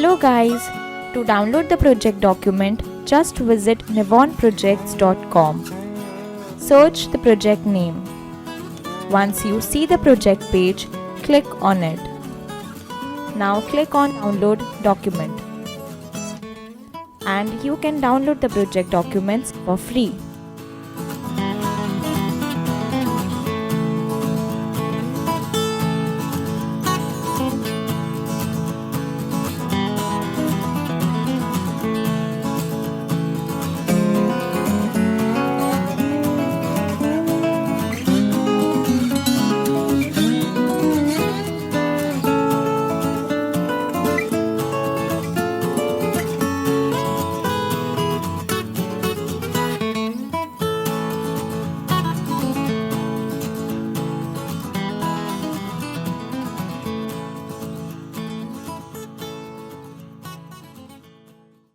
Hello guys, to download the project document, just visit nivonprojects.com. Search the project name. Once you see the project page, click on it. Now click on download document. And you can download the project documents for free.